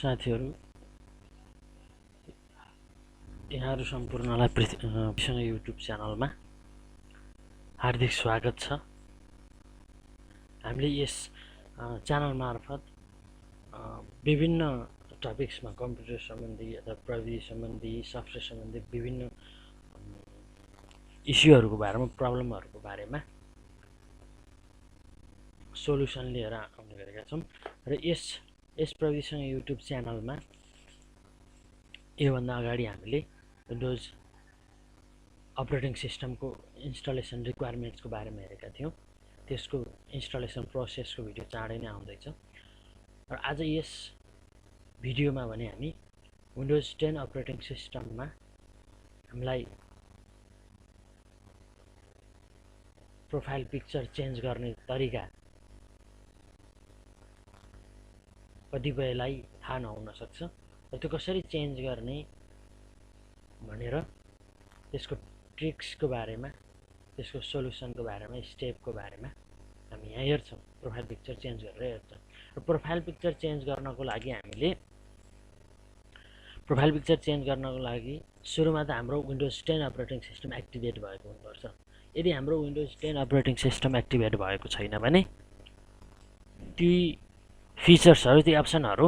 साथीहरू यहाँहरू सम्पूर्णलाई पृथ्वी युट्युब च्यानलमा हार्दिक स्वागत छ। हामीले यस च्यानल मार्फत विभिन्न टपिक्समा कम्प्युटर सम्बन्धी अथवा प्रविधि सम्बन्धी सफ्टवेयर सम्बन्धी विभिन्न इस्युहरूको बारेमा प्रब्लमहरूको बारेमा सोल्युसन लिएर आउने गरेका छौँ र यस प्रविधिसँग युट्युब च्यानलमा योभन्दा अगाडि हामीले विन्डोज अपरेटिङ सिस्टमको इन्स्टलेसन रिक्वायरमेन्ट्सको बारेमा हेरेका थियौँ। त्यसको इन्स्टलेसन प्रोसेसको भिडियो चाँडै नै आउँदैछ र आज यस भिडियोमा भने हामी विन्डोज 10 अपरेटिङ सिस्टममा हामीलाई प्रोफाइल पिक्चर चेन्ज गर्ने तरिका कतिपयलाई थाहा नहुन सक्छ र त्यो कसरी चेन्ज गर्ने भनेर त्यसको ट्रिक्सको बारेमा, त्यसको सोल्युसनको बारेमा, स्टेपको बारेमा हामी यहाँ हेर्छौँ। प्रोफाइल पिक्चर चेन्ज गरेर हेर्छौँ र प्रोफाइल पिक्चर चेन्ज गर्नको लागि सुरुमा त हाम्रो विन्डोज 10 अपरेटिङ सिस्टम एक्टिभेट भएको हुनुपर्छ। यदि हाम्रो विन्डोज 10 अपरेटिङ सिस्टम एक्टिभेट भएको छैन भने ती फिचर्सहरू, ती अप्सनहरू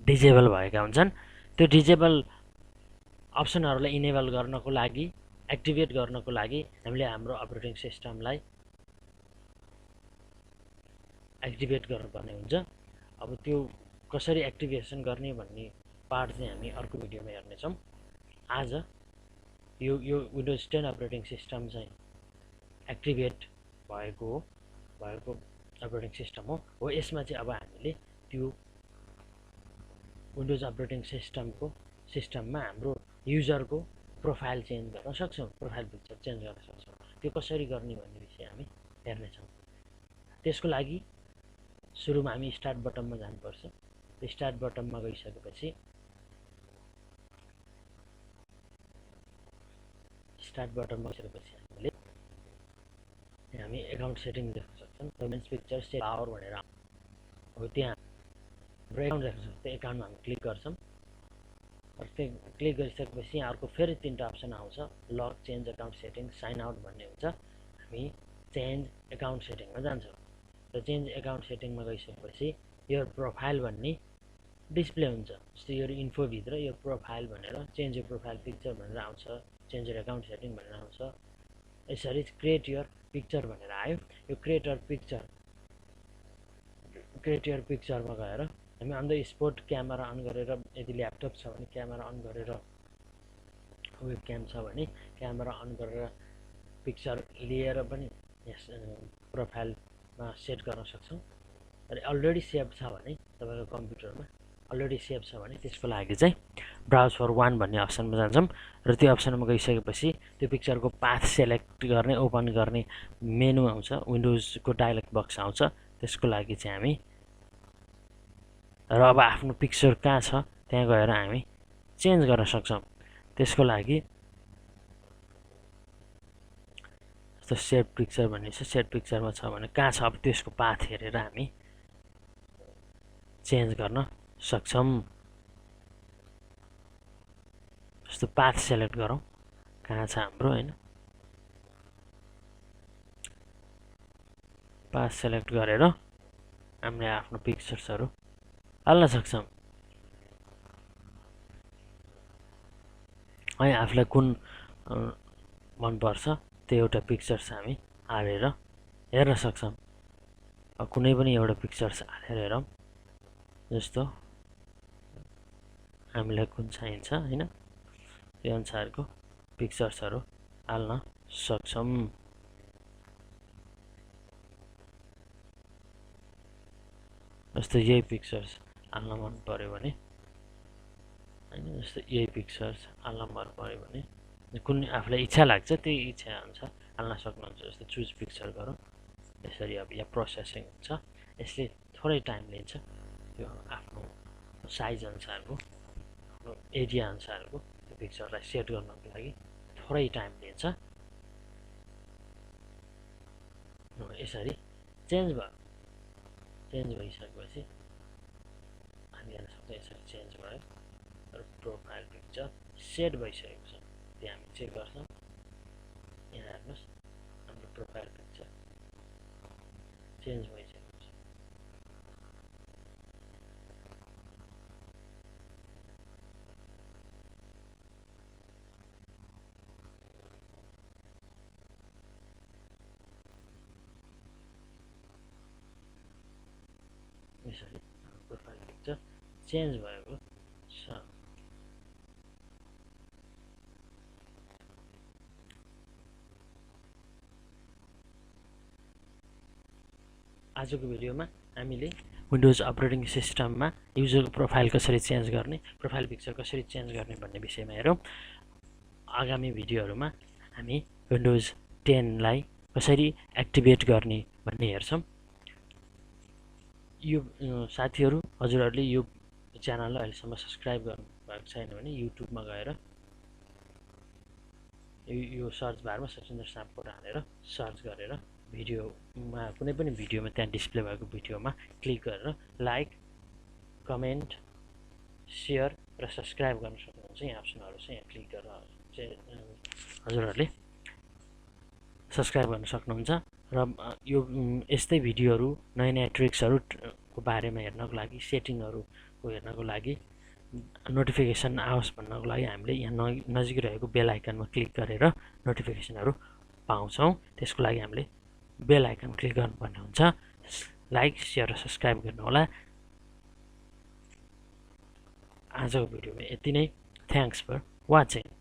डिजेबल भएका हुन्छन्। त्यो डिजेबल अप्सनहरूलाई इनेबल गर्नको लागि, एक्टिभेट गर्नको लागि हामीले हाम्रो अपरेटिङ सिस्टमलाई एक्टिभेट गर्नुपर्ने हुन्छ। अब त्यो कसरी एक्टिभेसन गर्ने भन्ने पार्ट चाहिँ हामी अर्को भिडियोमा हेर्नेछौँ। आज यो विन्डोज 10 अपरेटिङ सिस्टम चाहिँ एक्टिभेट भएको अपरेटिङ सिस्टम हो। यसमा चाहिँ अब हामीले त्यो विन्डोज अपरेटिङ सिस्टममा हाम्रो युजरको प्रोफाइल चेन्ज गर्न सक्छौँ, प्रोफाइल पिक्चर चेन्ज गर्न सक्छौँ। त्यो कसरी गर्ने भन्ने विषय हामी हेर्नेछौँ। त्यसको लागि सुरुमा हामी स्टार्ट बटनमा जानुपर्छ। स्टार्ट बटनमा गइसकेपछि हामी एकाउन्ट सेटिङ देख्न सक्छौँ। पेमेन्ट पिक्चर सेभ आवर भनेर हो, त्यहाँ हाम्रो एकाउन्ट देख्न सक्छौँ। त्यो एकाउन्टमा हामी क्लिक गर्छौँ र त्यो क्लिक गरिसकेपछि अर्को फेरि 3टा अप्सन आउँछ, lock, change account setting, sign out भन्ने हुन्छ। हामी चेन्ज एकाउन्ट सेटिङमा जान्छौँ र चेन्ज एकाउन्ट सेटिङमा गइसकेपछि यो प्रोफाइल भन्ने डिस्प्ले हुन्छ। जस्तो यो इन्फोभित्र यो प्रोफाइल भनेर चेन्ज यो प्रोफाइल पिक्चर भनेर आउँछ, चेन्ज यो एकाउन्ट सेटिङ भनेर आउँछ। यसरी क्रिएट योर पिक्चर भनेर आयो। यो क्रिएट योर पिक्चरमा गएर हामी on the spot camera on गरेर, यदि ल्यापटप छ भने क्यामेरा अन गरेर, वेब क्याम छ भने क्यामेरा अन गरेर पिक्चर लिएर पनि यस प्रोफाइलमा सेट गर्न सक्छौँ। र अलरेडी सेभ छ भने, तपाईँको कम्प्युटरमा अलरेडी सेभ छ भने त्यसको लागि चाहिँ ब्राउज फर वान भन्ने अप्सनमा जान्छौँ र त्यो अप्सनमा गइसकेपछि त्यो पिक्चरको पाथ सेलेक्ट गर्ने, ओपन गर्ने मेनु आउँछ, विन्डोजको डायलग बक्स आउँछ। त्यसको लागि चाहिँ हामी र अब आफ्नो पिक्चर कहाँ छ त्यहाँ गएर हामी चेन्ज गर्न सक्छौँ। त्यसको लागि जस्तो सेट पिक्चर भन्ने छ, सेट पिक्चरमा छ भने कहाँ छ, अब त्यसको पाथ हेरेर हामी चेन्ज गर्न सक्छौँ। जस्तो पाथ सेलेक्ट गरौँ, कहाँ छ हाम्रो, होइन, पाथ सेलेक्ट गरेर हामीले आफ्नो पिक्चर्सहरू हाल्न सक्छौँ। है आफूलाई कुन मनपर्छ त्यो एउटा पिक्चर्स हामी हालेर हेर्न सक्छौँ। कुनै पनि एउटा पिक्चर्स हालेर हेरौँ, जस्तो हामीलाई कुन चाहिन्छ, होइन, त्यो अनुसारको पिक्चर्सहरू हाल्न सक्छौँ। जस्तो यही पिक्चर्स हाल्न मन पऱ्यो भने, होइन, जस्तो यही पिक्चर्स हाल्न मन पऱ्यो भने कुन आफूलाई इच्छा लाग्छ त्यही इच्छा अनुसार हाल्न सक्नुहुन्छ। जस्तो चुज पिक्चर गरौँ। यसरी अब यहाँ प्रोसेसिङ हुन्छ, यसले थोरै टाइम लिन्छ। त्यो आफ्नो साइज अनुसारको, आफ्नो एरिया अनुसारको त्यो पिक्चरलाई सेट गर्नको लागि थोरै टाइम लिन्छ। यसरी चेन्ज भइसकेपछि हामी हेर्न सक्छौँ यसरी चेन्ज भयो र प्रोफाइल पिक्चर सेट भइसकेको छ। त्यो हामी चेक गर्छौँ। यहाँ हेर्नुहोस् हाम्रो प्रोफाइल पिक्चर चेन्ज भइसकेको छ। यसरी प्रोफाइल पिक्चर चेन्ज भएको छ। आजको भिडियोमा हामीले विन्डोज अपरेटिङ सिस्टममा युजरको प्रोफाइल कसरी चेन्ज गर्ने, प्रोफाइल पिक्चर कसरी चेन्ज गर्ने भन्ने विषयमा हेरौँ। आगामी भिडियोहरूमा हामी विन्डोज 10 लाई कसरी एक्टिभेट गर्ने भन्ने हेर्छौँ। यो साथीहरू हजुरहरूले यो च्यानललाई अहिलेसम्म सब्सक्राइब गर्नुभएको छैन भने युट्युबमा गएर यो सर्च बारमा सचिन्द्र सापकोटा हालेर सर्च गरेर भिडियोमा कुनै पनि भिडियोमा त्यहाँ डिस्प्ले भएको भिडियोमा क्लिक गरेर लाइक, कमेन्ट, सेयर र सब्सक्राइब गर्न सक्नुहुन्छ। यहाँ अप्सनहरू छ, यहाँ क्लिक गरेर हजुरहरूले सब्सक्राइब गर्न सक्नुहुन्छ। र यो यस्तै भिडियोहरू नयाँ नयाँ ट्रिक्सहरूको बारेमा हेर्नको लागि, सेटिङहरूको हेर्नको लागि, नोटिफिकेसन आओस् भन्नको लागि हामीले यहाँ नजिक रहेको बेल आइकनमा क्लिक गरेर नोटिफिकेसनहरू पाउँछौँ। त्यसको लागि हामीले बेल आइकन क्लिक गर्नुपर्ने हुन्छ। लाइक, सेयर र सब्सक्राइब गर्नुहोला। आजको भिडियोमा यति नै। Thanks for watching.